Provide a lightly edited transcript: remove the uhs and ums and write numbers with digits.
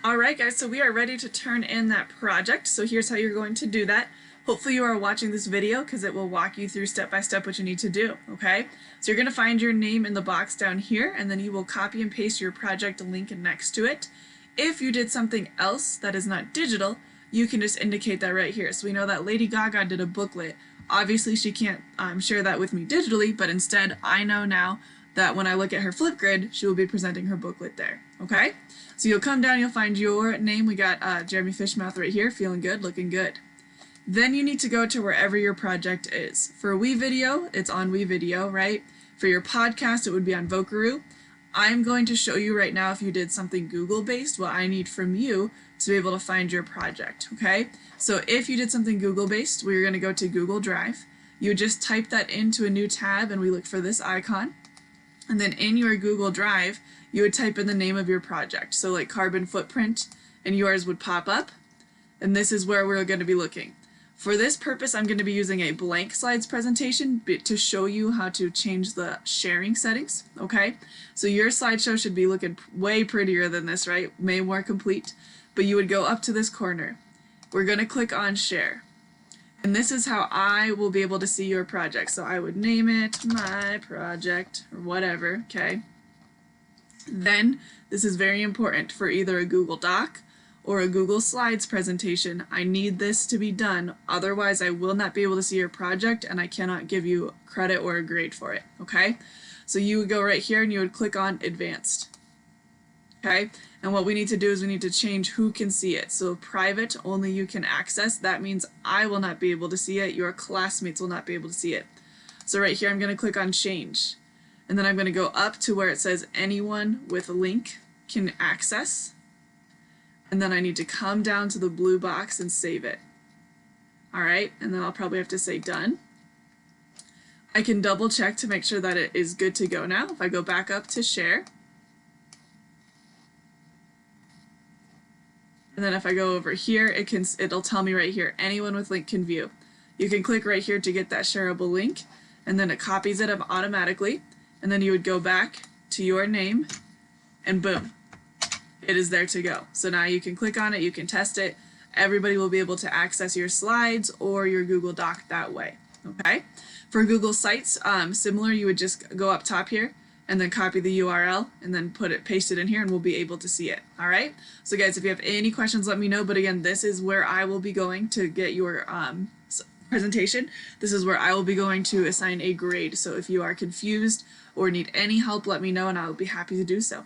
Alright guys, so we are ready to turn in that project. So here's how you're going to do that. Hopefully you are watching this video because it will walk you through step by step what you need to do, okay? So you're going to find your name in the box down here, and then you will copy and paste your project link next to it. If you did something else that is not digital, you can just indicate that right here. So we know that Lady Gaga did a booklet. Obviously she can't share that with me digitally, but instead I know now that when I look at her Flipgrid, she will be presenting her booklet there, okay? So you'll come down, you'll find your name. We got Jeremy Fishmouth right here, feeling good, looking good. Then you need to go to wherever your project is. For WeVideo, it's on WeVideo, right? For your podcast, it would be on Vocaroo. I'm going to show you right now, if you did something Google-based, what I need from you to be able to find your project, okay? So if you did something Google-based, we're going to go to Google Drive. You just type that into a new tab, and we look for this icon. And then in your Google Drive, you would type in the name of your project. So like Carbon Footprint, and yours would pop up. And this is where we're going to be looking. For this purpose, I'm going to be using a blank slides presentation to show you how to change the sharing settings, okay? So your slideshow should be looking way prettier than this, right? Way more complete. But you would go up to this corner. We're going to click on Share. And this is how I will be able to see your project. So I would name it my project or whatever, okay? Then, this is very important for either a Google Doc or a Google Slides presentation. I need this to be done, otherwise I will not be able to see your project and I cannot give you credit or a grade for it, okay? So you would go right here and you would click on Advanced, okay? And what we need to do is we need to change who can see it. So private, only you can access. That means I will not be able to see it, your classmates will not be able to see it. So right here I'm going to click on Change. And then I'm going to go up to where it says anyone with a link can access. And then I need to come down to the blue box and save it. Alright, and then I'll probably have to say done. I can double check to make sure that it is good to go now. If I go back up to share. And then if I go over here, it'll tell me right here, anyone with link can view. You can click right here to get that shareable link, and then it copies it up automatically. And then you would go back to your name, and boom, it is there to go. So now you can click on it, you can test it. Everybody will be able to access your slides or your Google Doc that way, okay? For Google Sites, similar, you would just go up top here and then copy the URL and then paste it in here and we'll be able to see it, all right? So guys, if you have any questions, let me know. But again, this is where I will be going to get your presentation. This is where I will be going to assign a grade. So if you are confused or need any help, let me know and I'll be happy to do so.